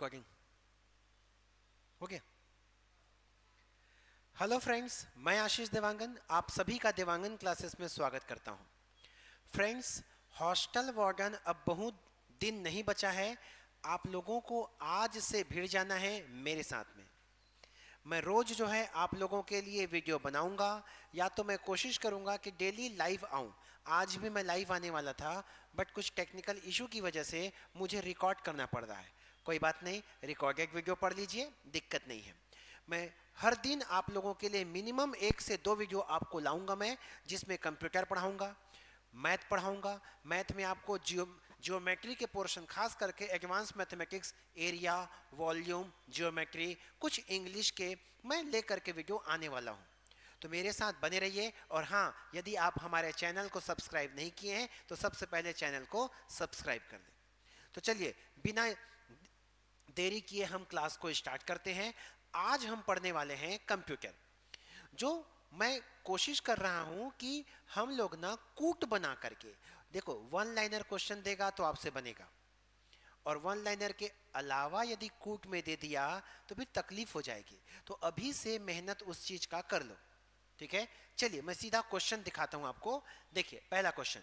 Recording हो गया। Hello friends, मैं आशीष देवांगन आप सभी का देवांगन क्लासेस में स्वागत करता हूं। फ्रेंड्स, हॉस्टल वार्डन अब बहुत दिन नहीं बचा है। आप लोगों को आज से भिड़ जाना है मेरे साथ में। मैं रोज जो है आप लोगों के लिए वीडियो बनाऊंगा, या तो मैं कोशिश करूंगा कि डेली लाइव आऊं। आज भी मैं लाइव आने वाला था, बट कुछ टेक्निकल इशू की वजह से मुझे रिकॉर्ड करना पड़ रहा है। कोई बात नहीं, रिकॉर्डेड वीडियो पढ़ लीजिए, दिक्कत नहीं है। मैं हर दिन आप लोगों के लिए मिनिमम 1 से 2 वीडियो आपको लाऊंगा मैं, जिसमें कंप्यूटर पढ़ाऊंगा, मैथ पढ़ाऊंगा। मैथ में आपको जियोमेट्री के पोर्शन, खास करके advance mathematics, area, volume, geometry, कुछ इंग्लिश के मैं लेकर के वीडियो आने वाला हूं। तो मेरे साथ बने रहिए। और हाँ, यदि आप हमारे चैनल को सब्सक्राइब नहीं किए हैं तो सबसे पहले चैनल को सब्सक्राइब कर दें। तो चलिए बिना देरी किए हम क्लास को स्टार्ट करते हैं। आज हम पढ़ने वाले हैं कंप्यूटर। जो मैं कोशिश कर रहा हूं कि हम लोग ना कूट बना करके, देखो वन लाइनर क्वेश्चन देगा तो आपसे बनेगा, और वन लाइनर के अलावा यदि कूट में दे दिया तो फिर तकलीफ हो जाएगी। तो अभी से मेहनत उस चीज का कर लो, ठीक है। चलिए मैं सीधा क्वेश्चन दिखाता हूं आपको। देखिए पहला क्वेश्चन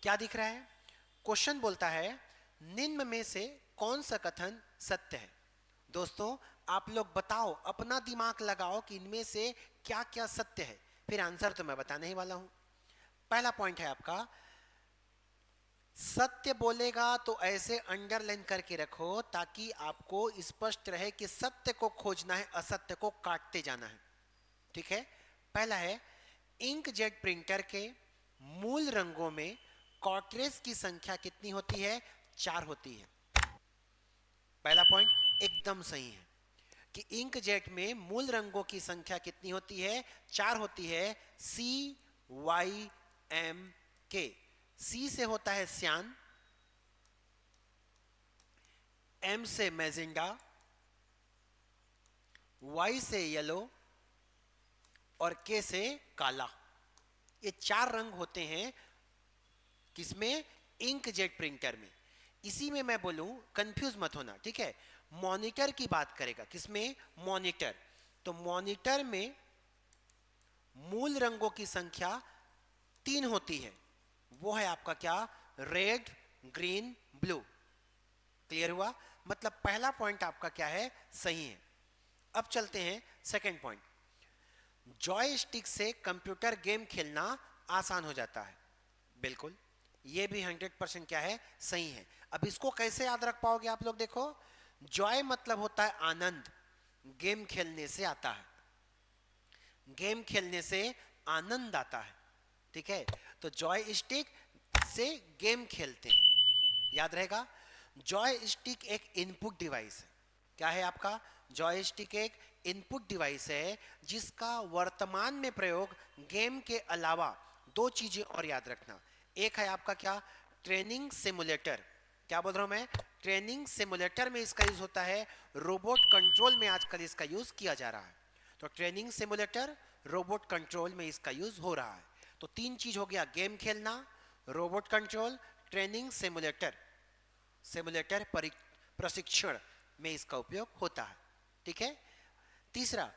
क्या दिख रहा है। क्वेश्चन बोलता है निम्न में से कौन सा कथन सत्य है। दोस्तों आप लोग बताओ, अपना दिमाग लगाओ कि इनमें से क्या क्या सत्य है, फिर आंसर तो मैं बताने ही वाला हूं। पहला पॉइंट है आपका, सत्य बोलेगा तो ऐसे अंडरलाइन करके रखो ताकि आपको स्पष्ट रहे कि सत्य को खोजना है, असत्य को काटते जाना है, ठीक है। पहला है, इंकजेट प्रिंटर के मूल रंगों में कार्ट्रिज की संख्या कितनी होती है। 4 होती है। पहला पॉइंट एकदम सही है कि इंकजेट में मूल रंगों की संख्या कितनी होती है, 4 होती है। CYMK। सी से होता है सियान, M से मैजेंडा, Y से येलो और K से काला। ये 4 रंग होते हैं किसमें, इंकजेट प्रिंटर में। इसी में मैं बोलूं, कंफ्यूज मत होना, ठीक है। मॉनिटर की बात करेगा, किसमें, मॉनिटर। तो मॉनिटर में मूल रंगों की संख्या 3 होती है। वो है आपका क्या, रेड, ग्रीन, ब्लू। क्लियर हुआ। मतलब पहला पॉइंट आपका क्या है, सही है। अब चलते हैं सेकंड पॉइंट। जॉयस्टिक से कंप्यूटर गेम खेलना आसान हो जाता है। बिल्कुल, ये भी 100% क्या है, सही है। अब इसको कैसे याद रख पाओगे आप लोग, देखो जॉय मतलब होता है आनंद, गेम खेलने से आता है, गेम खेलने से आनंद आता है, ठीक है। तो जॉय स्टिक से गेम खेलते हैं, याद रहेगा। जॉय स्टिक एक इनपुट डिवाइस है। क्या है आपका, जॉय स्टिक एक इनपुट डिवाइस है जिसका वर्तमान में प्रयोग गेम के अलावा 2 चीजें और याद रखना। एक है आपका क्या, ट्रेनिंग सिमुलेटर। क्या बोल रहा हूं मैं, ट्रेनिंग सिमुलेटर में इसका यूज होता है। रोबोट कंट्रोल में आजकल इसका यूज किया जा रहा है। तो ट्रेनिंग सिमुलेटर, रोबोट कंट्रोल में इसका यूज हो रहा है। तो 3 चीज हो गया, गेम खेलना, robot control, training simulator. Simulator प्रशिक्षण में इसका उपयोग होता है, ठीक है। तीसरा,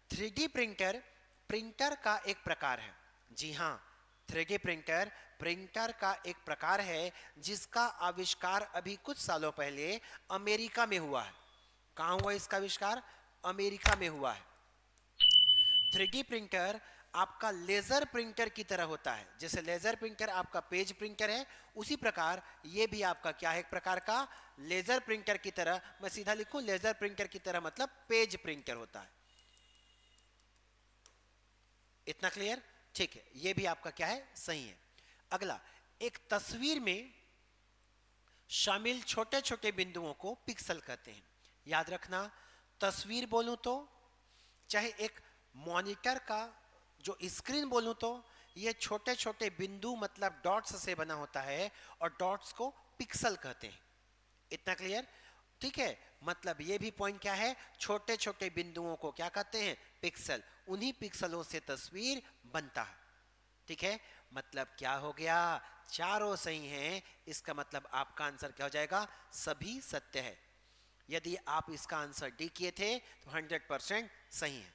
3D प्रिंटर प्रिंटर का एक प्रकार है। जी हाँ, 3D प्रिंटर प्रिंटर का एक प्रकार है जिसका आविष्कार अभी कुछ सालों पहले अमेरिका में हुआ है। कहां हुआ इसका आविष्कार, अमेरिका में हुआ है। 3D प्रिंटर आपका लेजर प्रिंटर की तरह होता है। जैसे लेजर प्रिंटर आपका पेज प्रिंटर है, उसी प्रकार ये भी आपका क्या है, एक प्रकार का लेजर प्रिंटर की तरह। मैं सीधा लिखूं, लेजर प्रिंटर की तरह मतलब पेज प्रिंटर होता है। इतना क्लियर, ठीक है। ये भी आपका क्या है, सही है। अगला, एक तस्वीर में शामिल छोटे छोटे बिंदुओं को पिक्सल कहते हैं। याद रखना, तस्वीर बोलूं तो, चाहे एक मॉनिटर का जो स्क्रीन बोलूं तो, ये छोटे छोटे बिंदु मतलब डॉट्स से बना होता है, और डॉट्स को पिक्सल कहते हैं। इतना क्लियर, ठीक है। मतलब ये भी पॉइंट क्या है, छोटे छोटे बिंदुओं को क्या कहते हैं, पिक्सल। उन्हीं पिक्सलों से तस्वीर बनता है, ठीक है, मतलब क्या हो गया, चारों सही हैं। इसका मतलब आपका आंसर क्या हो जाएगा, सभी सत्य है। यदि आप इसका आंसर डी किए थे तो 100% सही है।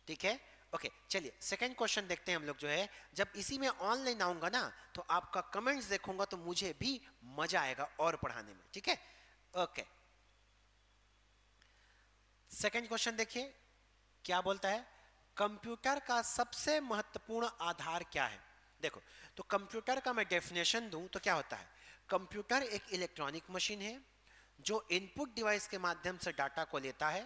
ठीक है, ओके चलिए सेकंड क्वेश्चन देखते हैं हम लोग जो है। जब इसी में ऑनलाइन आऊंगा ना तो आपका कमेंट्स देखूंगा तो मुझे भी मजा आएगा और पढ़ाने में। ठीक है, ओके सेकंड क्वेश्चन देखिए क्या बोलता है, कंप्यूटर का सबसे महत्वपूर्ण आधार क्या है। देखो तो कंप्यूटर का मैं डेफिनेशन दूं तो क्या होता है, कंप्यूटर एक इलेक्ट्रॉनिक मशीन है जो इनपुट डिवाइस के माध्यम से डाटा को लेता है,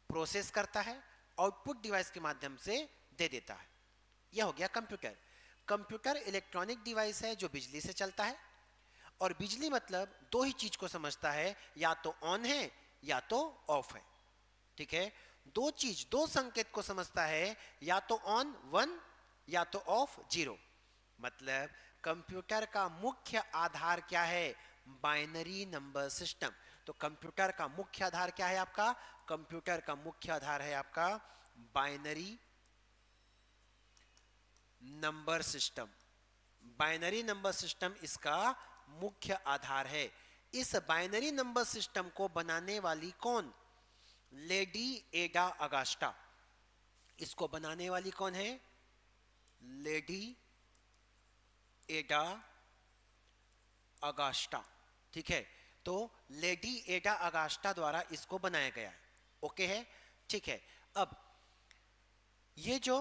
प्रोसेस करता है, आउटपुट डिवाइस के माध्यम से दे देता है। यह हो गया कंप्यूटर। कंप्यूटर इलेक्ट्रॉनिक डिवाइस है जो बिजली से चलता है, और बिजली मतलब दो ही चीज को समझता है, या तो ऑन है या तो ऑफ है। ठीक है, दो चीज दो संकेत को समझता है, या तो ऑन 1 या तो ऑफ 0। मतलब कंप्यूटर का मुख्य आधार क्या है, बाइनरी नंबर सिस्टम। तो कंप्यूटर का मुख्य आधार क्या है आपका, कंप्यूटर का मुख्य आधार है आपका binary number system. Binary number system इसका मुख्य आधार है। इस बाइनरी नंबर सिस्टम को बनाने वाली कौन, लेडी एडा अगास्टा। इसको बनाने वाली कौन है, लेडी एडा अगास्टा। ठीक है, तो लेडी एडा अगास्टा द्वारा इसको बनाया गया है। ओके है, ठीक है। अब ये जो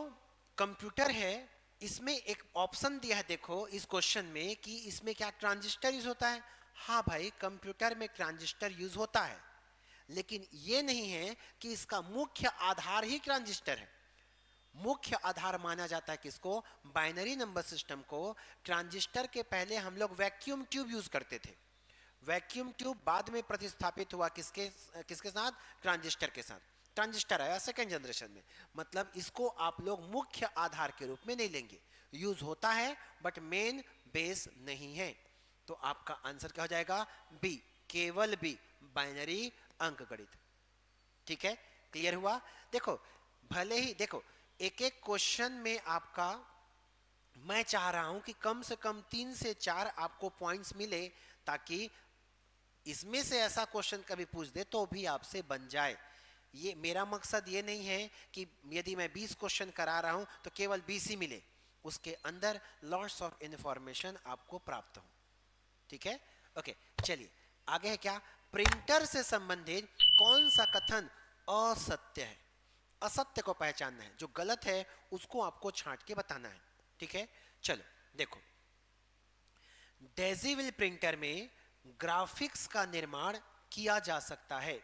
कंप्यूटर है इसमें एक ऑप्शन दिया है, देखो इस क्वेश्चन में कि इसमें क्या ट्रांजिस्टर यूज होता है। हाँ भाई, कंप्यूटर में ट्रांजिस्टर यूज होता है, लेकिन ये नहीं है कि इसका मुख्य आधार ही ट्रांजिस्टर है। मुख्य आधार माना जाता है किसको, बाइनरी नंबर सिस्टम को। ट्रांजिस्टर के पहले हम लोग वैक्यूम ट्यूब यूज करते थे। वैक्यूम ट्यूब बाद में प्रतिस्थापित हुआ किसके किसके साथ, ट्रांजिस्टर के साथ। ट्रांजिस्टर आया सेकेंड जनरेशन में। मतलब इसको आप लोग मुख्य आधार के रूप में नहीं लेंगे, यूज होता है बट मेन बेस नहीं है। तो आपका आंसर क्या हो जाएगा, बी, केवल बी, बाइनरी अंकगणित। ठीक है, क्लियर हुआ। देखो भले ही देखो एक एक क्वेश्चन में आपका मैं चाह रहा हूं कि कम से कम 3 से 4 आपको पॉइंट्स मिले, ताकि इसमें से ऐसा क्वेश्चन कभी पूछ दे तो भी आपसे बन जाए। ये मेरा मकसद ये नहीं है कि यदि मैं 20 क्वेश्चन करा रहा हूं तो केवल 20 ही मिले, उसके अंदर लॉट्स ऑफ इंफॉर्मेशन आपको प्राप्त हो। ठीक है, ओके चलिए आगे है क्या, प्रिंटर से संबंधित कौन सा कथन असत्य है। असत्य को पहचानना है, जो गलत है उसको आपको छांट के बताना है। ठीक है, चलो देखो डेजिविल प्रिंटर में ग्राफिक्स का निर्माण किया जा सकता है।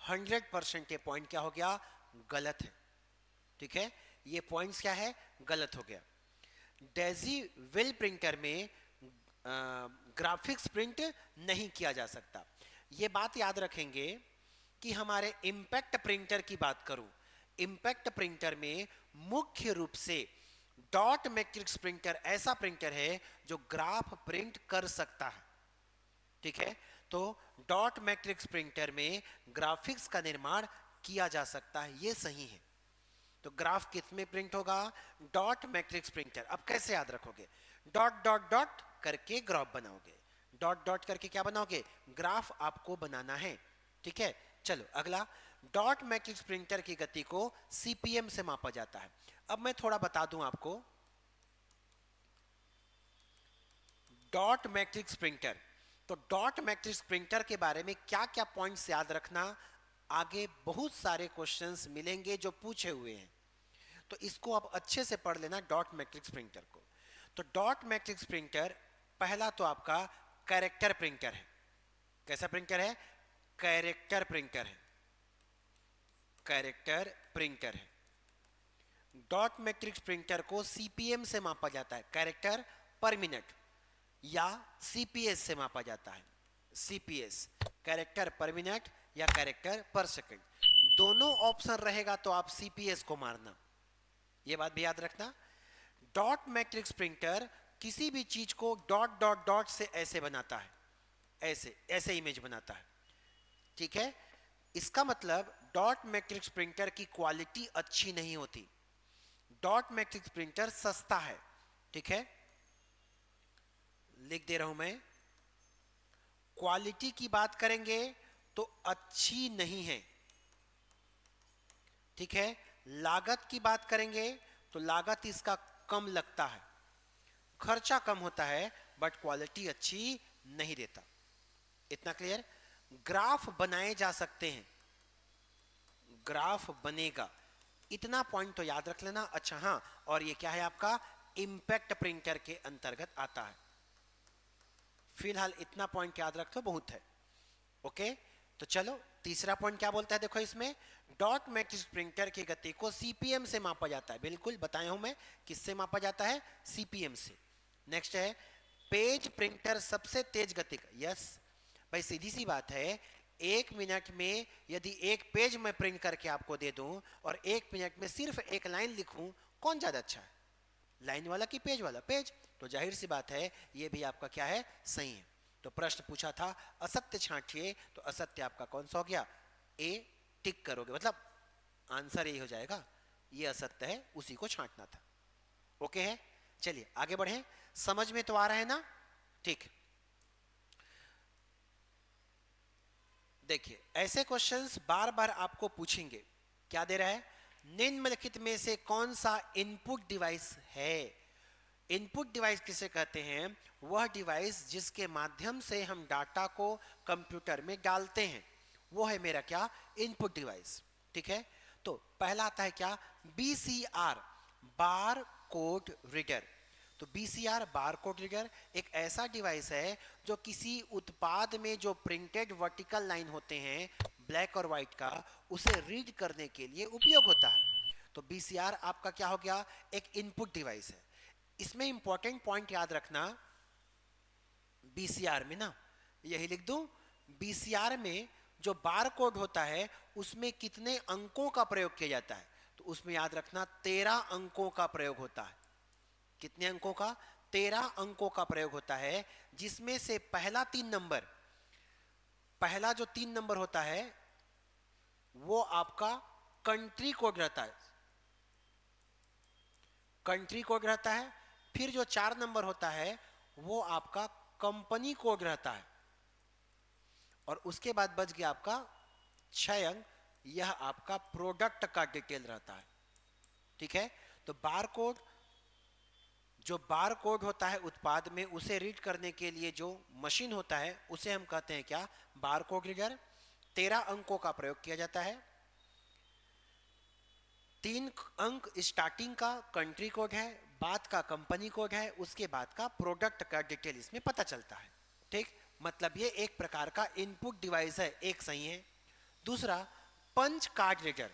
100% ये पॉइंट क्या हो गया, गलत है। ठीक है, ये पॉइंट्स क्या है, गलत हो गया। डेजिविल प्रिंटर में ग्राफिक्स प्रिंट नहीं किया जा सकता। ये बात याद रखेंगे कि हमारे इम्पैक्ट प्रिंटर की बात करूं, इम्पैक्ट प्रिंटर में मुख्य रूप से डॉट मैट्रिक्स प्रिंटर ऐसा प्रिंटर है जो ग्राफ प्रिंट कर सकता है। ठीक है, तो डॉट मैट्रिक्स प्रिंटर में ग्राफिक्स का निर्माण किया जा सकता है, ये सही है। तो ग्राफ किस में प्रिंट होगा, डॉट मैट्रिक्स प्रिंटर। अब कैसे याद रखोगे, डॉट डॉट डॉट करके ग्राफ बनाओगे, डॉट डॉट करके क्या बनाओगे, ग्राफ आपको बनाना है। ठीक है, चलो अगला, डॉट मैट्रिक्स प्रिंटर की गति को सीपीएम से मापा जाता है। अब मैं थोड़ा बता दूं आपको, डॉट मैट्रिक्स प्रिंटर, तो डॉट मैट्रिक्स प्रिंटर के बारे में क्या क्या पॉइंट्स याद रखना, आगे बहुत सारे क्वेश्चंस मिलेंगे जो पूछे हुए हैं, तो इसको आप अच्छे से पढ़ लेना डॉट मैट्रिक्स प्रिंटर को। तो डॉट मैट्रिक्स प्रिंटर पहला तो आपका कैरेक्टर प्रिंटर है। कैसा प्रिंटर है, कैरेक्टर प्रिंटर है, कैरेक्टर प्रिंटर है। डॉट मैट्रिक्स प्रिंटर को सीपीएम से मापा जाता है, कैरेक्टर पर मिनट, या सीपीएस से मापा जाता है, सीपीएस, कैरेक्टर पर मिनट या कैरेक्टर पर सेकंड। दोनों ऑप्शन रहेगा तो आप सीपीएस को मारना, यह बात भी याद रखना। डॉट मैट्रिक्स प्रिंटर किसी भी चीज को डॉट डॉट डॉट से ऐसे बनाता है, ऐसे ऐसे इमेज बनाता है। ठीक है, इसका मतलब डॉट मैट्रिक्स प्रिंटर की क्वालिटी अच्छी नहीं होती। डॉट मैट्रिक्स प्रिंटर सस्ता है, ठीक है, लिख दे रहा हूं मैं। क्वालिटी की बात करेंगे तो अच्छी नहीं है, ठीक है। लागत की बात करेंगे तो लागत इसका कम लगता है, खर्चा कम होता है, बट क्वालिटी अच्छी नहीं देता। इतना क्लियर। ग्राफ बनाए जा सकते हैं, ग्राफ बनेगा, इतना पॉइंट तो याद रख लेना। अच्छा हाँ, और ये क्या है आपका इंपैक्ट प्रिंटर के अंतर्गत आता है। फिलहाल इतना पॉइंट याद रखो, बहुत है। ओके, तो चलो तीसरा पॉइंट क्या बोलता है, देखो इसमें डॉट मैट्रिक्स प्रिंटर की गति को सीपीएम से मापा जाता है। बिल्कुल बताया हूं मैं, किससे मापा जाता है, सीपीएम से। नेक्स्ट है पेज प्रिंटर सबसे तेज गति का। यस भाई, सीधी सी बात है, 1 मिनट में यदि एक पेज में प्रिंट करके आपको दे दूं और 1 मिनट में सिर्फ एक लाइन लिखूं, कौन ज्यादा अच्छा है, लाइन वाला कि पेज वाला? पेज। तो जाहिर सी बात है ये भी आपका क्या है, सही है। तो प्रश्न पूछा था असत्य छांटिए, तो असत्य आपका कौन सा हो गया, ए टिक करोगे, मतलब आंसर यही हो जाएगा, ये असत्य है, उसी को छांटना था। ओके है, चलिए आगे बढ़े। समझ में तो आ रहा है ना? ठीक। देखिए ऐसे क्वेश्चंस बार बार आपको पूछेंगे। क्या दे रहा है, निम्नलिखित में से कौन सा इनपुट डिवाइस है? इनपुट डिवाइस किसे कहते हैं? वह डिवाइस जिसके माध्यम से हम डाटा को कंप्यूटर में डालते हैं, वो है मेरा क्या, इनपुट डिवाइस, ठीक है। तो पहला आता है क्या, बीसीआर, बार कोड रीडर। तो बीसीआर बार कोड रीडर एक ऐसा डिवाइस है जो किसी उत्पाद में जो प्रिंटेड वर्टिकल लाइन होते हैं ब्लैक और व्हाइट का, उसे रीड करने के लिए उपयोग होता है। तो बीसीआर आपका क्या हो गया, एक इनपुट डिवाइस है। इसमें इंपॉर्टेंट पॉइंट याद रखना, बीसीआर में ना यही लिख दूं, बीसीआर में जो बार कोड होता है उसमें कितने अंकों का प्रयोग किया जाता है? तो उसमें याद रखना 13 अंकों का प्रयोग होता है। कितने अंकों का? 13 अंकों का प्रयोग होता है, जिसमें से पहला 3 नंबर, पहला जो 3 नंबर होता है वो आपका कंट्री कोड रहता है, कंट्री कोड रहता है। फिर जो 4 नंबर होता है वो आपका कंपनी कोड रहता है, और उसके बाद बच गया आपका 6 अंक, यह आपका प्रोडक्ट का डिटेल रहता है, ठीक है। तो बार कोड, जो बार कोड होता है उत्पाद में, उसे रीड करने के लिए जो मशीन होता है उसे हम कहते हैं क्या, बार कोड रीडर। 13 अंकों का प्रयोग किया जाता है, 3 अंक स्टार्टिंग का कंट्री कोड है, बाद का कंपनी कोड है, उसके बाद का प्रोडक्ट का डिटेल इसमें पता चलता है, ठीक। मतलब ये एक प्रकार का इनपुट डिवाइस है, एक सही है। दूसरा पंच कार्ड रीडर,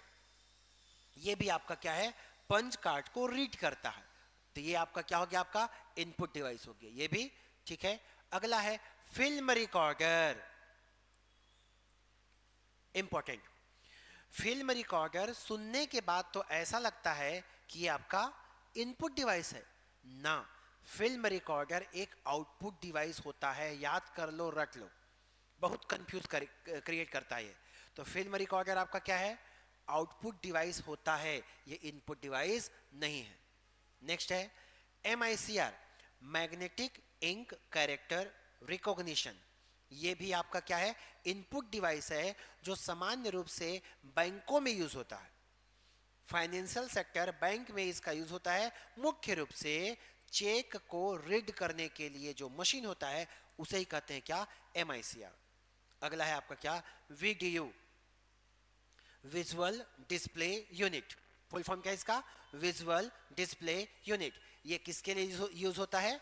ये भी आपका क्या है, पंच कार्ड को रीड करता है। तो ये आपका क्या हो गया, आपका इनपुट डिवाइस हो गया, ये भी ठीक है। अगला है film recorder, important. Film recorder सुनने के बाद तो ऐसा लगता है कि ये आपका इनपुट डिवाइस है ना, फिल्म रिकॉर्डर एक आउटपुट डिवाइस होता है, याद कर लो, रट लो, बहुत कंफ्यूज क्रिएट करता है ये। तो फिल्म रिकॉर्डर आपका क्या है, आउटपुट डिवाइस होता है, ये इनपुट डिवाइस नहीं है। नेक्स्ट है MICR, magnetic ink character recognition, ये भी आपका क्या है, इनपुट डिवाइस है, जो सामान्य रूप से बैंकों में यूज होता है, फाइनेंशियल सेक्टर, बैंक में इसका यूज होता है। मुख्य रूप से चेक को रीड करने के लिए जो मशीन होता है उसे ही कहते हैं क्या, MICR। अगला है आपका क्या, VDU, visual display unit, full form क्या है इसका, विजुअल डिस्प्ले यूनिट। ये किसके लिए यूज होता है?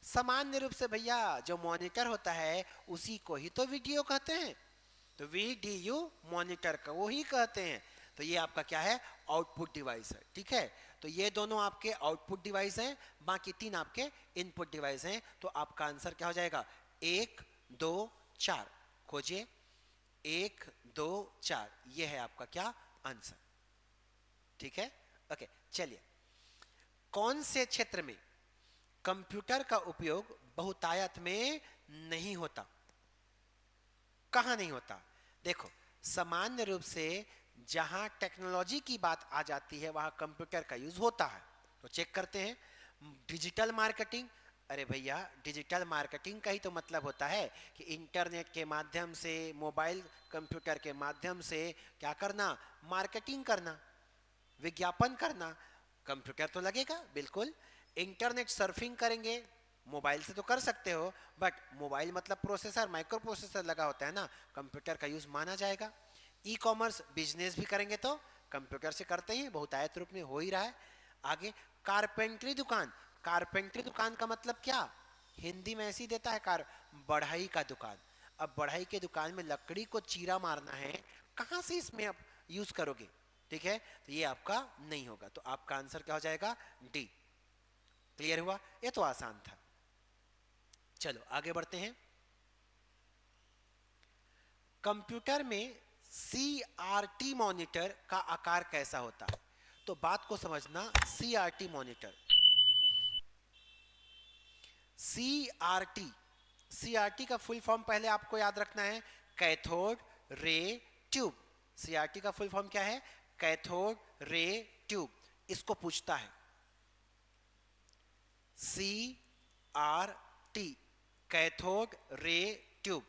सामान्य रूप से भैया जो मॉनिटर होता है उसी को ही तो वीडियो कहते हैं, तो VDU मॉनिटर को ही कहते हैं। तो ये आपका क्या है, आउटपुट डिवाइस है, ठीक है। तो ये दोनों आपके आउटपुट डिवाइस हैं, बाकी 3 आपके इनपुट डिवाइस हैं। तो आपका आंसर क्या हो जाएगा, 1 2 4, खोजिए 1 2 4, ये है आपका क्या आंसर, ठीक है। ओके चलिए, कौन से क्षेत्र में कंप्यूटर का उपयोग बहुतायत में नहीं होता? कहां नहीं होता? देखो, सामान्य रूप से जहां टेक्नोलॉजी की बात आ जाती है वहां कंप्यूटर का यूज होता है। तो चेक करते हैं, डिजिटल मार्केटिंग। अरे भैया, डिजिटल मार्केटिंग का ही तो मतलब होता है कि इंटरनेट के माध्यम से, मोबाइल कंप्यूटर के माध्यम से क्या करना, मार्केटिंग करना, विज्ञापन करना। कंप्यूटर तो लगेगा बिल्कुल। इंटरनेट सर्फिंग करेंगे, मोबाइल से तो कर सकते हो, बट मोबाइल मतलब प्रोसेसर, माइक्रो प्रोसेसर लगा होता है ना, कंप्यूटर का यूज माना जाएगा। ई कॉमर्स बिजनेस भी करेंगे तो कंप्यूटर से करते ही, बहुतायत रूप में हो ही रहा है। आगे कारपेंटरी दुकान। कारपेंटरी दुकान का मतलब क्या, हिंदी में ऐसी देता है कार, बढ़ई का दुकान। अब बढ़ई के दुकान में लकड़ी को चीरा मारना है, कहां से इसमें आप यूज करोगे? ठीक है, तो ये आपका नहीं होगा। तो आपका आंसर क्या हो जाएगा, डी। क्लियर हुआ? ये तो आसान था। चलो आगे बढ़ते हैं। कंप्यूटर में CRT मॉनिटर का आकार कैसा होता है? तो बात को समझना, CRT मॉनिटर, CRT का फुल फॉर्म पहले आपको याद रखना है, कैथोड रे ट्यूब। CRT का फुल फॉर्म क्या है, कैथोड रे ट्यूब। इसको पूछता है CRT, cathode ray tube,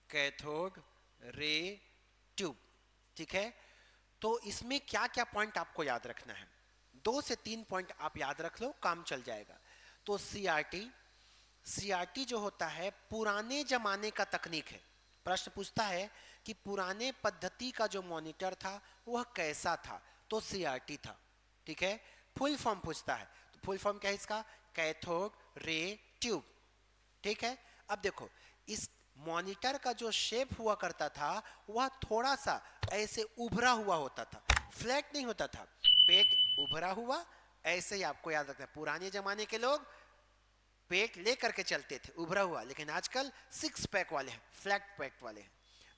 cathode ray tube. ठीक है, तो इसमें क्या क्या पॉइंट आपको याद रखना है? 2 से 3 पॉइंट आप याद रख लो, काम चल जाएगा। तो CRT जो होता है पुराने जमाने का तकनीक है। प्रश्न पूछता है कि पुराने पद्धति का जो मॉनिटर था वह कैसा था, तो CRT था। ठीक है, फुल फॉर्म पूछता है, तो फुल फॉर्म क्या है इसका, कैथोड रे ट्यूब। ठीक है, अब देखो इस मॉनिटर का जो शेप हुआ करता था वह थोड़ा सा ऐसे उभरा हुआ होता था, फ्लैट नहीं होता था, पेट उभरा हुआ। ऐसे ही आपको याद रखना है, पुराने जमाने के लोग पेट लेकर के चलते थे उभरा हुआ, लेकिन आजकल 6 पैक वाले हैं, फ्लैट पैक वाले हैं।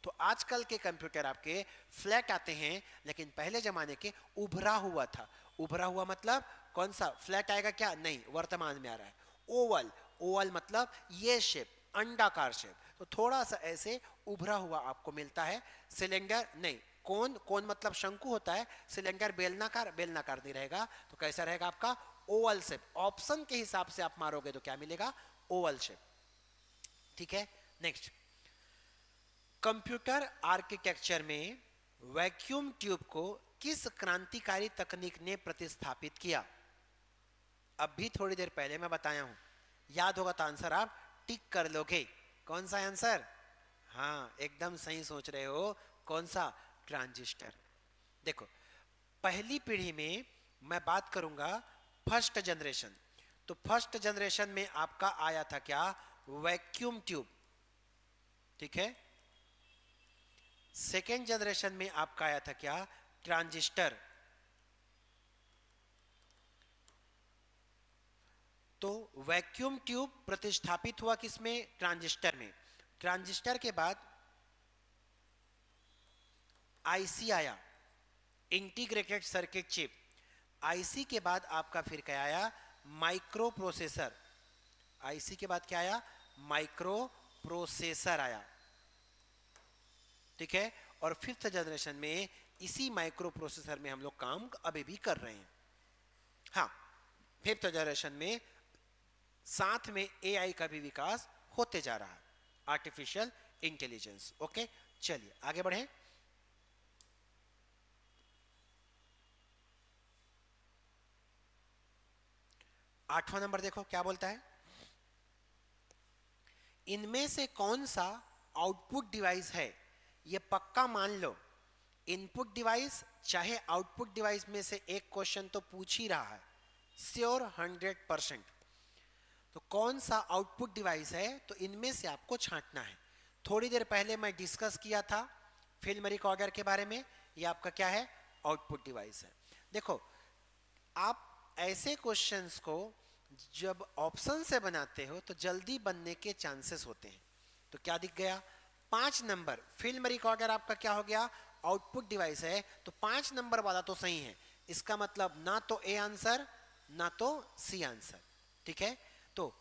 तो आजकल के कंप्यूटर आपके फ्लैट आते हैं, लेकिन पहले जमाने के उभरा हुआ था। उभरा हुआ मतलब कौन सा, फ्लैट आएगा क्या, नहीं, वर्तमान में आ रहा है ओवल। ओवल मतलब ये शेप, अंडाकार शेप, तो थोड़ा सा ऐसे उभरा हुआ आपको मिलता है। सिलेंडर नहीं, कोन, कोन मतलब शंकु होता है, सिलेंडर बेलनाकार, बेलनाकार नहीं रहेगा, तो कैसा रहेगा आपका, ओवल शेप। ऑप्शन के हिसाब से आप मारोगे तो क्या मिलेगा, ओवल शेप। ठीक है, नेक्स्ट, कंप्यूटर आर्किटेक्चर में वैक्यूम ट्यूब को किस क्रांतिकारी तकनीक ने प्रतिस्थापित किया? अब भी थोड़ी देर पहले मैं बताया हूं, याद होगा तो आंसर आप टिक कर लोगे। कौन सा आंसर, हाँ एकदम सही सोच रहे हो, कौन सा, ट्रांजिस्टर। देखो पहली पीढ़ी में मैं बात करूंगा फर्स्ट जनरेशन, तो फर्स्ट जनरेशन में आपका आया था क्या, वैक्यूम ट्यूब। ठीक है, सेकेंड जनरेशन में आपका आया था क्या, ट्रांजिस्टर। तो वैक्यूम ट्यूब प्रतिस्थापित हुआ किसमें, ट्रांजिस्टर में। ट्रांजिस्टर के बाद आईसी आया, इंटीग्रेटेड सर्किट चिप। आईसी के बाद आपका फिर क्या आया, माइक्रो प्रोसेसर। आईसी के बाद क्या आया, माइक्रो प्रोसेसर आया। ठीक है, और फिफ्थ जनरेशन में इसी माइक्रो प्रोसेसर में हम लोग काम अभी भी कर रहे हैं। हाँ, फिफ्थ जनरेशन में साथ में एआई का भी विकास होते जा रहा है, आर्टिफिशियल इंटेलिजेंस। ओके, चलिए आगे बढ़े। आठवां नंबर देखो क्या बोलता है, इनमें से कौन सा आउटपुट डिवाइस है, ये पक्का मान लो, इनपुट डिवाइस चाहे आउटपुट डिवाइस में से एक क्वेश्चन तो पूछ ही रहा है, श्योर 100%। तो कौन सा आउटपुट डिवाइस है, तो इनमें से आपको छांटना है। थोड़ी देर पहले मैं डिस्कस किया था फिल्म रिकॉर्डर के बारे में, ये आपका क्या है, आउटपुट डिवाइस है। देखो आप ऐसे क्वेश्चंस को जब ऑप्शन से बनाते हो तो जल्दी बनने के चांसेस होते हैं। तो क्या दिख गया, 5 नंबर, फिल्म रिकॉर्डर आपका क्या हो गया, आउटपुट डिवाइस है, तो 5 नंबर वाला तो सही है। इसका मतलब ना तो ए आंसर ना तो सी आंसर। ठीक है, तो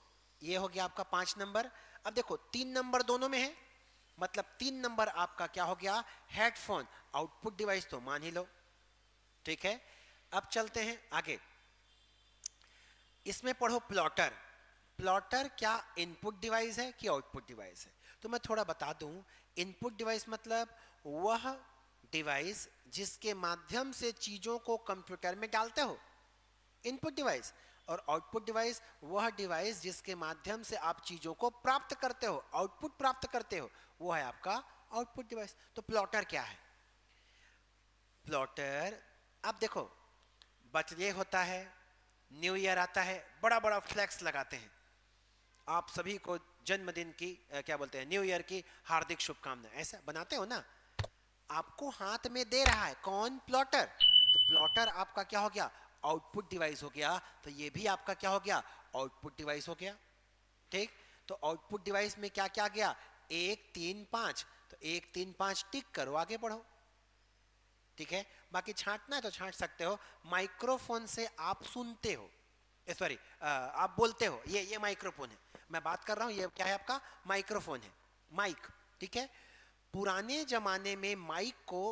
ये हो गया आपका 5 नंबर। अब देखो 3 नंबर दोनों में है, मतलब 3 नंबर आपका क्या हो गया, हेडफोन। आउटपुट डिवाइस तो मान ही लो, ठीक है। अब चलते हैं आगे, इसमें पढ़ो प्लॉटर। प्लॉटर क्या इनपुट डिवाइस है कि आउटपुट डिवाइस है? तो मैं थोड़ा बता दूं, इनपुट डिवाइस मतलब वह डिवाइस जिसके माध्यम से चीजों को कंप्यूटर में डालते हो, इनपुट डिवाइस। और आउटपुट डिवाइस वह डिवाइस जिसके माध्यम से आप चीजों को प्राप्त करते हो, आउटपुट प्राप्त करते हो, वो है आपका आउटपुट डिवाइस। तो प्लॉटर क्या है? प्लॉटर, आप देखो, बर्थडे होता है, न्यू ईयर आता है, बड़ा बड़ा फ्लैक्स लगाते हैं, आप सभी को जन्मदिन की क्या बोलते हैं, न्यू ईयर की हार्दिक शुभकामनाएं, ऐसा बनाते हो ना। आपको हाथ में दे रहा है कौन? प्लॉटर। तो प्लॉटर आपका क्या हो गया? आउटपुट डिवाइस हो गया। तो ये भी आपका क्या हो गया? आउटपुट डिवाइस हो गया, ठीक। तो आउटपुट डिवाइस में क्या क्या गया? 1 3 5। तो 1 3 5 टिक करो, आगे बढ़ो, ठीक है। बाकी छांटना है तो छांट सकते हो। माइक्रोफोन से आप सुनते हो, सॉरी आप बोलते हो, ये माइक्रोफोन है, मैं बात कर रहा हूं, ये क्या है आपका? माइक्रोफोन है, माइक, ठीक है। पुराने जमाने में माइक को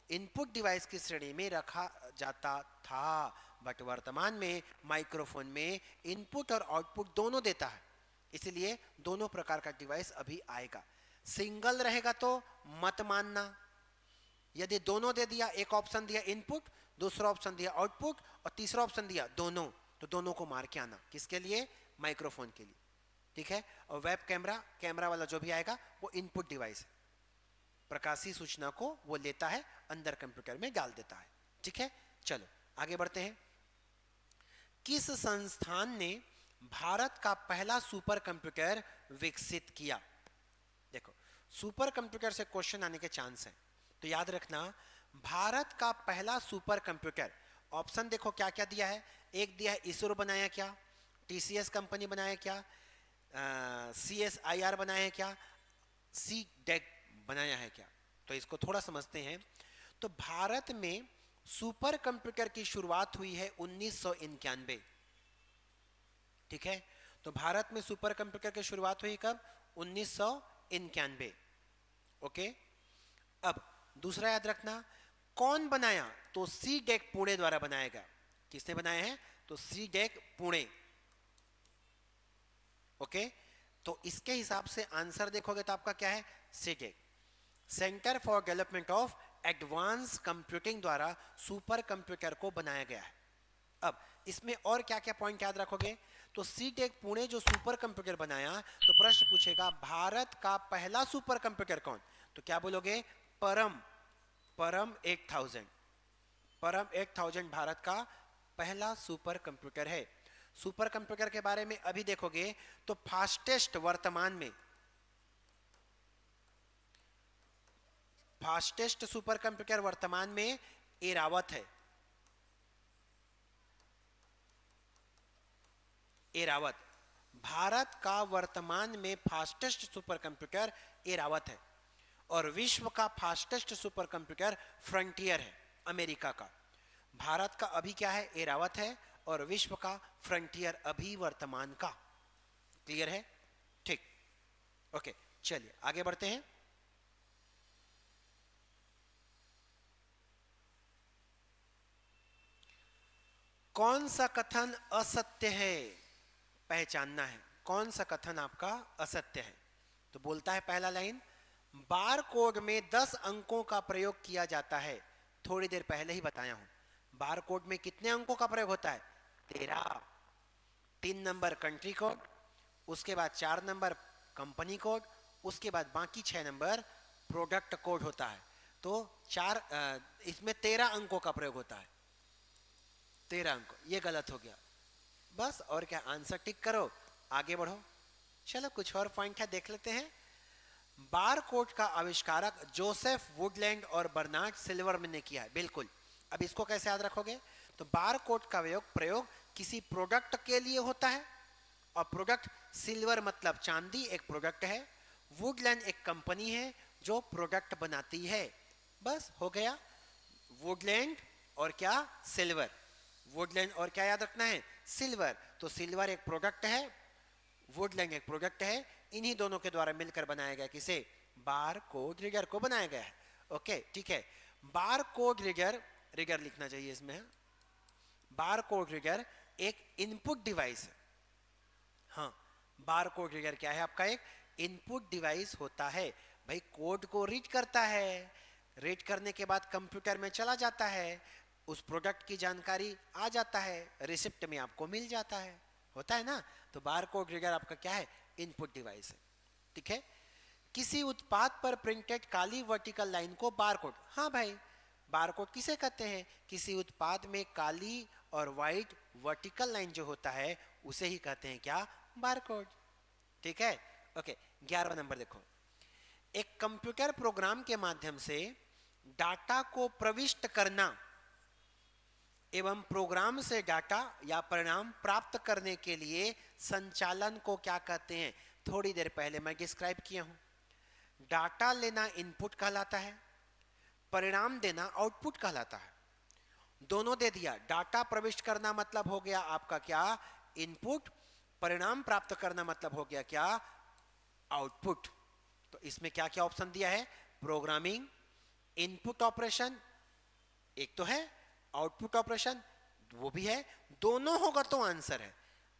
इनपुट डिवाइस की श्रेणी में रखा जाता था, बट वर्तमान में माइक्रोफोन में इनपुट और आउटपुट दोनों देता है, इसलिए दोनों प्रकार का डिवाइस अभी आएगा। सिंगल रहेगा तो मत मानना, यदि दोनों दे दिया, एक ऑप्शन दिया इनपुट, दूसरा ऑप्शन दिया आउटपुट, और तीसरा ऑप्शन दिया दोनों, तो दोनों को मार के आना। किसके लिए? माइक्रोफोन के लिए, ठीक है। और वेब कैमरा, कैमरा वाला जो भी आएगा वो इनपुट डिवाइस है, प्रकाशीय सूचना को वो लेता है, अंदर कंप्यूटर में डाल देता है, ठीक है। चलो आगे बढ़ते हैं। किस संस्थान ने भारत का पहला सुपर कंप्यूटर विकसित किया? देखो, सुपर कंप्यूटर से क्वेश्चन आने के चांस है, तो याद रखना, भारत का पहला सुपर कंप्यूटर, ऑप्शन देखो क्या क्या दिया है। एक दिया है इसरो बनाया क्या, टीसीएस कंपनी बनाया क्या, CSIR बनाया है क्या, CDEC बनाया है क्या? तो इसको थोड़ा समझते हैं। तो भारत में सुपर कंप्यूटर की शुरुआत हुई है 1991, ठीक है। तो भारत में सुपर कंप्यूटर की शुरुआत हुई कब? 1991, ओके। अब दूसरा याद रखना, कौन बनाया? तो CDEC पुणे द्वारा बनाया गया। किसने बनाया है? तो CDEC पुणे, ओके। तो इसके हिसाब से आंसर देखोगे तो आपका क्या है? CDEC, centre for development of advance computing द्वारा सुपर कंप्यूटर को बनाया गया है। अब इसमें और क्या क्या पॉइंट याद रखोगे? तो CDEC पुणे जो सुपर कंप्यूटर बनाया, तो प्रश्न पूछेगा भारत का पहला सुपर कंप्यूटर कौन? तो क्या बोलोगे? परम 8000। परम 8000 भारत का पहला सुपर कंप्यूटर है। सुपर कंप्यूटर के बारे में अभी देखोगे तो फास्टेस्ट, वर्तमान में फास्टेस्ट सुपर कंप्यूटर वर्तमान में एरावत है। एरावत, भारत का वर्तमान में फास्टेस्ट सुपर कंप्यूटर एरावत है, और विश्व का फास्टेस्ट सुपर कंप्यूटर फ्रंटियर है, अमेरिका का। भारत का अभी क्या है? एरावत है, और विश्व का फ्रंटियर अभी वर्तमान का। क्लियर है? ठीक, ओके। चलिए आगे बढ़ते हैं। कौन सा कथन असत्य है? पहचानना है कौन सा कथन आपका असत्य है। तो बोलता है पहला लाइन, बार कोड में 10 अंकों का प्रयोग किया जाता है। थोड़ी देर पहले ही बताया हूं, बार कोड में कितने अंकों का प्रयोग होता है? 13। 3 नंबर कंट्री कोड, उसके बाद 4 नंबर कंपनी कोड, उसके बाद बाकी 6 नंबर प्रोडक्ट कोड होता है। तो इसमें 13 अंकों का प्रयोग होता है। 13 अंक, ये गलत हो गया। बस और क्या, आंसर टिक करो, आगे बढ़ो। चलो कुछ और पॉइंट है, देख लेते हैं। बार कोड का आविष्कारक जोसेफ वुडलैंड और बर्नार्ड सिल्वरमैन ने किया है। बिल्कुल। अब इसको कैसे याद रखोगे? तो बार कोड का प्रयोग किसी प्रोडक्ट के लिए होता है, और प्रोडक्ट, सिल्वर मतलब चांदी, एक प्रोडक्ट है। वुडलैंड एक कंपनी है जो प्रोडक्ट बनाती है। बस हो गया, वुडलैंड और क्या? सिल्वर। वुडलैंड और क्या याद रखना है? सिल्वर। तो सिल्वर एक प्रोडक्ट है, वुडलैंड एक प्रोडक्ट है, इन्हीं दोनों के द्वारा मिलकर बनाया गया किसे? बार कोड रिगर को बनाया गया है। ओके ठीक है, बार कोड रिगर, रिगर लिखना चाहिए इसमें, बार कोड रिगर एक इनपुट डिवाइस है। हाँ, बार कोड रिगर क्या है आपका, एक इनपुट डिवाइस होता है। भाई कोड को रीड करता है, रीड करने के बाद कंप्यूटर में चला जाता है, उस प्रोडक्ट की जानकारी आ जाता है, रिसिप्ट में आपको मिल जाता है, होता है ना। तो बार कोड रीडर आपका क्या है, इनपुट डिवाइस है। ठीक है, किसी उत्पाद पर प्रिंटेड काली वर्टिकल लाइन को बार कोड, हाँ भाई बार कोड किसे कहते हैं, किसी उत्पाद में काली और वाइट वर्टिकल लाइन जो होता है उसे ही कहते हैं क्या, बार कोड। ठीक है, ओके 11वां नंबर देखो, एक कंप्यूटर प्रोग्राम के माध्यम से डाटा को प्रविष्ट करना एवं प्रोग्राम से डाटा या परिणाम प्राप्त करने के लिए संचालन को क्या कहते हैं, थोड़ी देर पहले मैं डिस्क्राइब किया हूं। डाटा लेना इनपुट कहलाता है, परिणाम देना आउटपुट कहलाता है। दोनों दे दिया, डाटा प्रविष्ट करना मतलब हो गया आपका क्या, इनपुट, परिणाम प्राप्त करना मतलब हो गया क्या, आउटपुट। तो इसमें क्या क्या ऑप्शन दिया है, प्रोग्रामिंग, इनपुट ऑपरेशन एक तो है, आउटपुट ऑपरेशन वो भी है, दोनों होगा तो आंसर है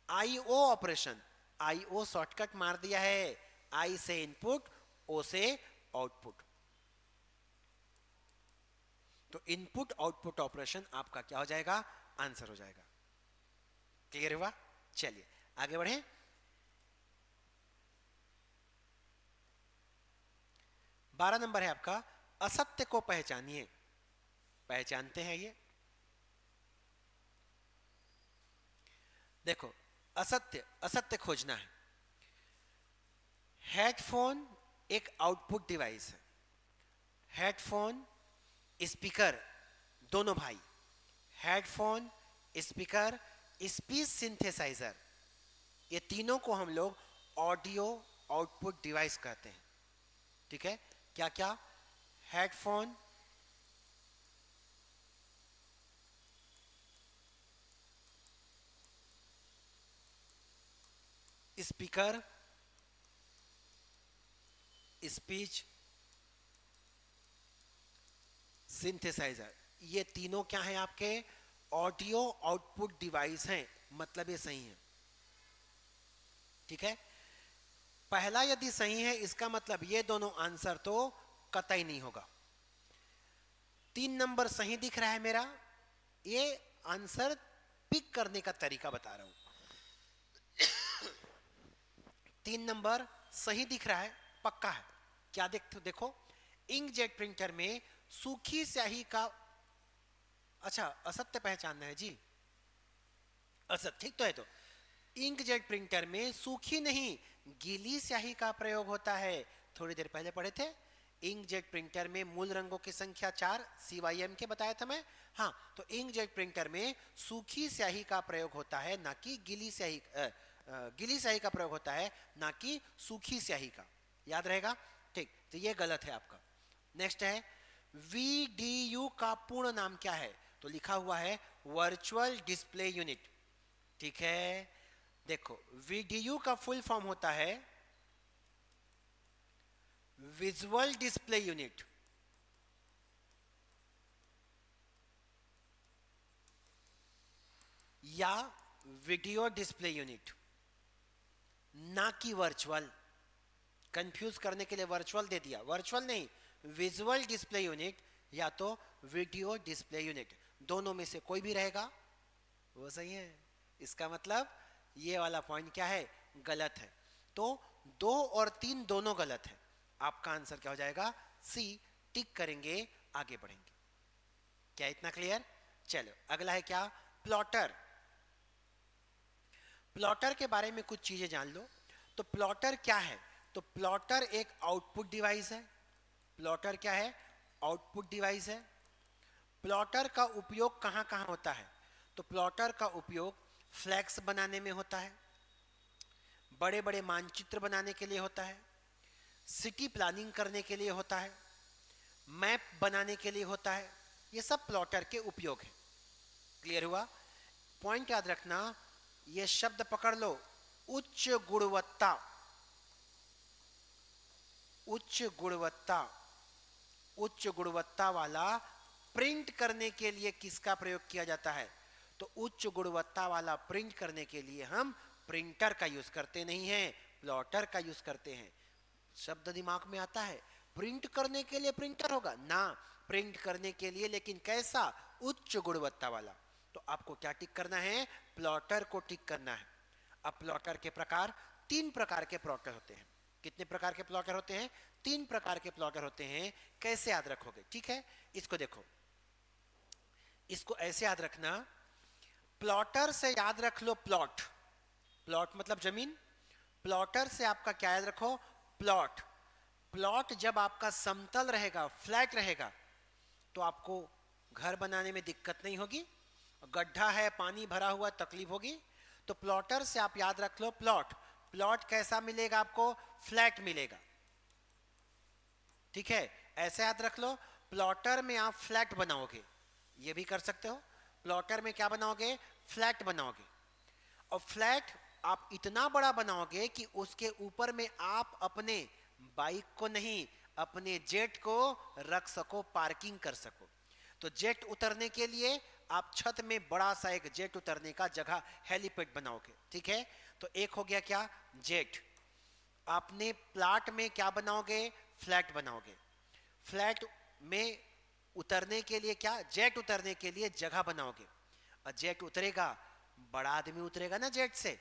आईओ ऑपरेशन। आईओ शॉर्टकट मार दिया है, आई से इनपुट, ओ से आउटपुट। तो इनपुट आउटपुट ऑपरेशन आपका क्या हो जाएगा, आंसर हो जाएगा। क्लियर हुआ, चलिए आगे बढ़े। बारह नंबर है आपका, असत्य को पहचानिए। पहचानते हैं ये, देखो असत्य, असत्य खोजना है। हेडफोन एक आउटपुट डिवाइस है, हेडफोन स्पीकर दोनों भाई, हेडफोन स्पीकर स्पीच सिंथेसाइजर, ये तीनों को हम लोग ऑडियो आउटपुट डिवाइस कहते हैं। ठीक है, क्या क्या, हेडफोन, स्पीकर, स्पीच सिंथेसाइजर, ये तीनों क्या है आपके, ऑडियो आउटपुट डिवाइस हैं, मतलब ये सही है। ठीक है, पहला यदि सही है इसका मतलब ये दोनों आंसर तो कतई नहीं होगा। 3 नंबर सही दिख रहा है मेरा, ये आंसर पिक करने का तरीका बता रहा हूं। 3 नंबर सही दिख रहा है, पक्का है। क्या देखो, इंकजेट प्रिंटर में सूखी स्याही का, अच्छा असत्य पहचानना है जी, असत्य ठीक तो है। तो इंकजेट प्रिंटर में सूखी नहीं गीली स्याही का प्रयोग होता है, थोड़ी देर पहले पढ़े थे। इंकजेट प्रिंटर में मूल रंगों की संख्या 4, CYM के बताया था मैं। हाँ, तो इंकजेट प्रिंटर में सूखी स्याही का प्रयोग होता है, ना कि गीली स्याही, गीली स्याही का प्रयोग होता है, ना कि सूखी स्याही का, याद रहेगा। ठीक, तो ये गलत है आपका। नेक्स्ट है, VDU का पूर्ण नाम क्या है, तो लिखा हुआ है वर्चुअल डिस्प्ले यूनिट। ठीक है, देखो VDU का फुल फॉर्म होता है विजुअल डिस्प्ले यूनिट। या वीडियो डिस्प्ले यूनिट, ना कि वर्चुअल। कंफ्यूज करने के लिए वर्चुअल दे दिया, वर्चुअल नहीं, विजुअल डिस्प्ले यूनिट या तो वीडियो डिस्प्ले यूनिट, दोनों में से कोई भी रहेगा वो सही है। इसका मतलब ये वाला पॉइंट क्या है, गलत है। तो 2 और 3 दोनों गलत है, आपका आंसर क्या हो जाएगा, सी। टिक करेंगे, आगे बढ़ेंगे। क्या इतना क्लियर? चलो अगला है क्या, प्लॉटर। प्लॉटर के बारे में कुछ चीजें जान लो। तो प्लॉटर क्या है, तो प्लॉटर एक आउटपुट डिवाइस है। प्लॉटर क्या है, आउटपुट डिवाइस है। प्लॉटर का उपयोग कहां कहां होता है, तो प्लॉटर का उपयोग फ्लैक्स बनाने में होता है, बड़े बड़े मानचित्र बनाने के लिए होता है, सिटी प्लानिंग करने के लिए होता है, मैप बनाने के लिए होता है। ये सब प्लॉटर के उपयोग है। क्लियर हुआ? पॉइंट याद रखना, ये शब्द पकड़ लो, उच्च गुणवत्ता। उच्च गुणवत्ता वाला प्रिंट करने के लिए किसका प्रयोग किया जाता है? तो उच्च गुणवत्ता वाला प्रिंट करने के लिए हम प्रिंटर का यूज करते नहीं हैं, प्लॉटर का यूज करते हैं। शब्द दिमाग में आता है, प्रिंट करने के लिए प्रिंटर होगा ना, प्रिंट करने के लिए, लेकिन कैसा? उच्च गुणवत्ता वाला। तो आपको क्या टिक करना है? प्लॉटर को टिक करना है। अब प्लॉटर के प्रकार, 3 प्रकार के प्लॉटर होते हैं। कितने प्रकार के प्लॉटर होते हैं? 3 प्रकार के प्लॉटर होते हैं। कैसे याद रखोगे? ठीक है, इसको देखो, इसको ऐसे याद रखना। प्लॉटर से याद रख लो प्लॉट, प्लॉट मतलब जमीन। प्लॉटर से आपका क्या याद रखो? प्लॉट। प्लॉट जब आपका समतल रहेगा, फ्लैट रहेगा, तो आपको घर बनाने में दिक्कत नहीं होगी। गड्ढा है, पानी भरा हुआ, तकलीफ होगी। तो प्लॉटर से आप याद रख लो प्लॉट। प्लॉट कैसा मिलेगा आपको? फ्लैट मिलेगा। ठीक है, ऐसे याद रख लो। प्लॉटर में आप फ्लैट बनाओगे, ये भी कर सकते हो। प्लॉटर में क्या बनाओगे? फ्लैट बनाओगे। और फ्लैट आप इतना बड़ा बनाओगे कि उसके ऊपर में आप अपने बाइक को नहीं, अपने जेट को रख सको, पार्किंग कर सको। तो जेट उतरने के लिए आप छत में बड़ा सा एक जेट उतरने का जगह, हेलीपैड बनाओगे। ठीक है, तो एक हो गया क्या? जेट। आपने प्लाट में क्या बनाओगे? फ्लैट बनाओगे। फ्लैट में उतरने के लिए क्या? जेट उतरने के लिए जगह बनाओगे। और जेट उतरेगा, बड़ा आदमी उतरेगा ना जेट से,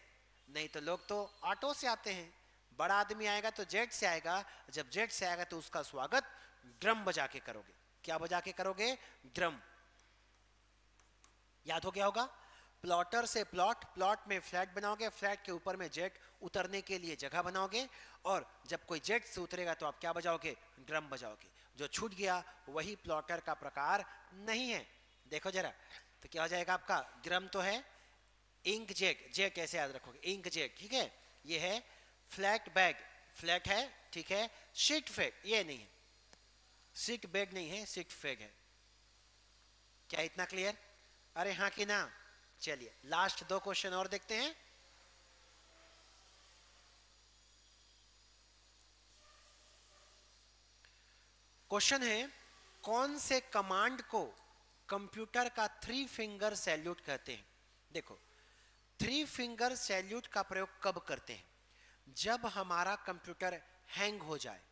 नहीं तो लोग तो ऑटो से आते हैं। बड़ा आदमी आएगा तो जेट से आएगा। जब जेट से आएगा तो उसका स्वागत ड्रम बजा के करोगे। क्या बजा के करोगे? ड्रम। याद हो गया होगा। प्लॉटर से प्लॉट, प्लॉट में फ्लैट बनाओगे, फ्लैट के ऊपर में जेट उतरने के लिए जगह बनाओगे, और जब कोई जेट से उतरेगा तो आप क्या बजाओगे? ड्रम बजाओगे। जो छूट गया वही प्लॉटर का प्रकार नहीं है। देखो जरा, तो क्या हो जाएगा आपका? ड्रम तो है, इंक जेट, जेट कैसे याद रखोगे? Ink jet. ठीक है, ये है फ्लैट बैग, फ्लैट है। ठीक है, शीट फैग, ये नहीं है, शीट बैग नहीं है, शीट फैग है। क्या इतना क्लियर? अरे हाँ कि ना? चलिए लास्ट 2 क्वेश्चन और देखते हैं। क्वेश्चन है, कौन से कमांड को कंप्यूटर का 3 फिंगर सैल्यूट कहते हैं? देखो, 3 फिंगर सैल्यूट का प्रयोग कब करते हैं? जब हमारा कंप्यूटर हैंग हो जाए।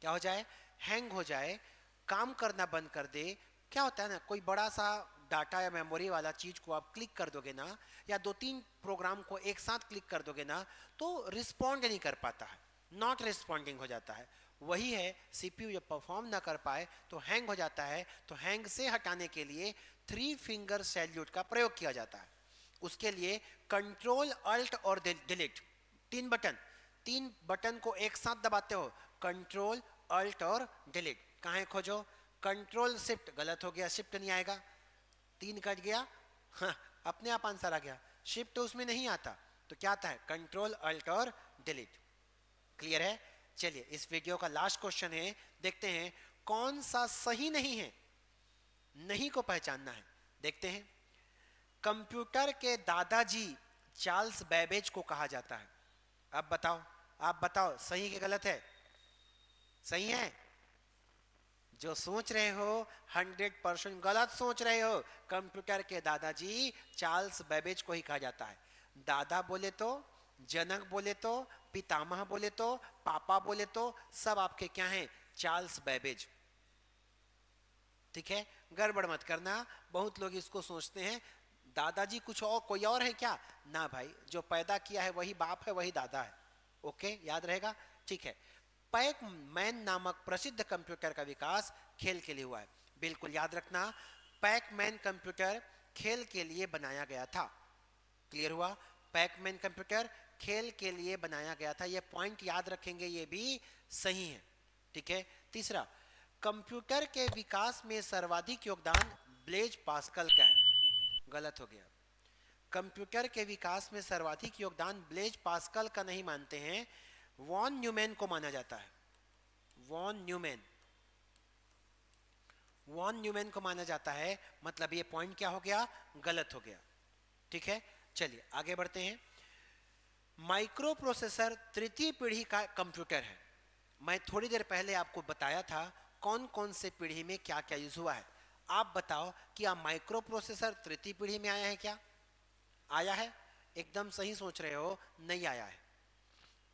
क्या हो जाए? हैंग हो जाए, काम करना बंद कर दे। क्या होता है ना, कोई बड़ा सा डाटा या मेमोरी वाला चीज को आप क्लिक कर दोगे ना, या 2-3 प्रोग्राम को एक साथ क्लिक कर दोगे ना, तो रिस्पॉन्ड नहीं कर पाता है, नॉट रिस्पॉन्डिंग हो जाता है। वही है, सीपीयू जब परफॉर्म ना कर पाए तो हैंग हो जाता है। तो हैंग से हटाने के लिए 3 फिंगर सैल्यूट का प्रयोग किया जाता है। उसके लिए कंट्रोल अल्ट और डिलीट, 3 बटन को एक साथ दबाते हो, कंट्रोल अल्ट और डिलीट। कहाँ खोजो? कंट्रोल शिफ्ट, गलत हो गया, शिफ्ट नहीं आएगा, 3 कट गया, हाँ, अपने आप आंसर आ गया। शिफ्ट तो उसमें नहीं आता, तो क्या आता है? कंट्रोल अल्ट और डिलीट। क्लियर है? चलिए इस वीडियो का लास्ट क्वेश्चन है, देखते हैं कौन सा सही नहीं है। नहीं को पहचानना है, देखते हैं। कंप्यूटर के दादाजी चार्ल्स बेबेज को कहा जाता है। अब बताओ, आप बताओ, सही कि गलत है? सही है। जो सोच रहे हो 100% गलत सोच रहे हो। कंप्यूटर के दादाजी चार्ल्स बेबेज को ही कहा जाता है। दादा बोले तो, जनक बोले तो, पितामह बोले तो, पापा बोले तो, सब आपके क्या हैं? Charles Babbage. ठीक है, गड़बड़ मत करना। बहुत लोग इसको सोचते हैं दादाजी कुछ और, कोई और है क्या? ना भाई, जो पैदा किया है वही बाप है, वही दादा है। ओके, याद रहेगा? ठीक है। पैक मैन नामक प्रसिद्ध कंप्यूटर का विकास खेल के लिए हुआ है। बिल्कुल याद रखना, पैक मैन कंप्यूटर खेल के लिए बनाया गया था। क्लियर हुआ? पैक मैन कंप्यूटर खेल के लिए बनाया गया था। ये पॉइंट याद रखेंगे, ये भी सही है। ठीक है। तीसरा, कंप्यूटर के विकास में सर्वाधिक योगदान ब्लेज पास्कल का है। गलत हो गया। कंप्यूटर के विकास में सर्वाधिक योगदान ब्लेज पास्कल का नहीं मानते हैं, वॉन न्यूमैन को माना जाता है। वॉन न्यूमैन को माना जाता है। मतलब ये पॉइंट क्या हो गया? गलत हो गया। ठीक है, चलिए आगे बढ़ते हैं। माइक्रो प्रोसेसर तृतीय पीढ़ी का कंप्यूटर है। मैं थोड़ी देर पहले आपको बताया था कौन कौन से पीढ़ी में क्या क्या यूज हुआ है। आप बताओ कि आप माइक्रो प्रोसेसर तृतीय पीढ़ी में आया है क्या? आया है? एकदम सही सोच रहे हो, नहीं आया है।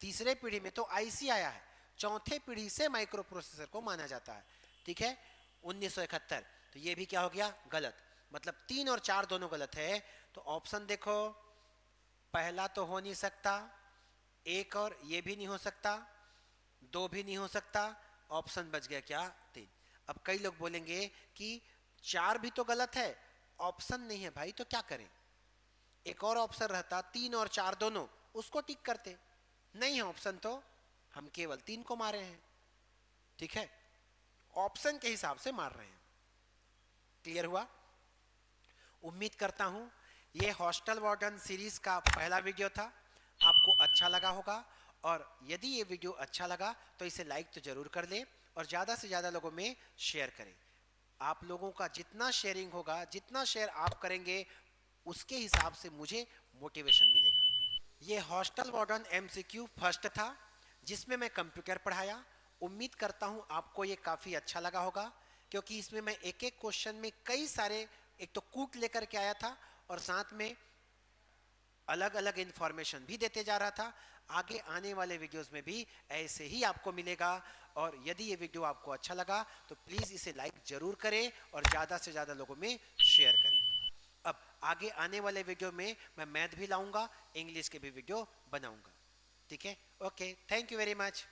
तीसरे पीढ़ी में तो आईसी आया है, चौथे पीढ़ी से माइक्रो प्रोसेसर को माना जाता है। ठीक है, 1971। तो ये भी क्या हो गया? गलत। मतलब 3 और 4 दोनों गलत है। तो ऑप्शन देखो, पहला तो हो नहीं सकता, एक और ये भी नहीं हो सकता, दो भी नहीं हो सकता, ऑप्शन बच गया क्या? 3। अब कई लोग बोलेंगे कि 4 भी तो गलत है, ऑप्शन नहीं है भाई, तो क्या करें? एक और ऑप्शन रहता 3 और 4 दोनों, उसको टिक करते। नहीं है ऑप्शन तो हम केवल 3 को मारे हैं। ठीक है, ऑप्शन के हिसाब से मार रहे हैं। क्लियर हुआ? उम्मीद करता हूं ये हॉस्टल वार्डन सीरीज का पहला वीडियो था, आपको अच्छा लगा होगा। और यदि ये वीडियो अच्छा लगा तो इसे लाइक तो जरूर कर लें और ज़्यादा से ज़्यादा लोगों में शेयर करें। आप लोगों का जितना शेयरिंग होगा, जितना शेयर आप करेंगे, उसके हिसाब से मुझे मोटिवेशन मिलेगा। ये हॉस्टल वार्डन एमसीक्यू फर्स्ट था, जिसमें मैं कंप्यूटर पढ़ाया। उम्मीद करता हूं आपको ये काफ़ी अच्छा लगा होगा, क्योंकि इसमें मैं एक एक क्वेश्चन में कई सारे, एक तो कूट लेकर के आया था और साथ में अलग अलग इंफॉर्मेशन भी देते जा रहा था। आगे आने वाले वीडियोस में भी ऐसे ही आपको मिलेगा। और यदि ये वीडियो आपको अच्छा लगा तो प्लीज़ इसे लाइक जरूर करें और ज़्यादा से ज़्यादा लोगों में शेयर करें। अब आगे आने वाले वीडियो में मैं मैथ भी लाऊंगा, इंग्लिश के भी वीडियो बनाऊंगा। ठीक है, okay, thank you very much.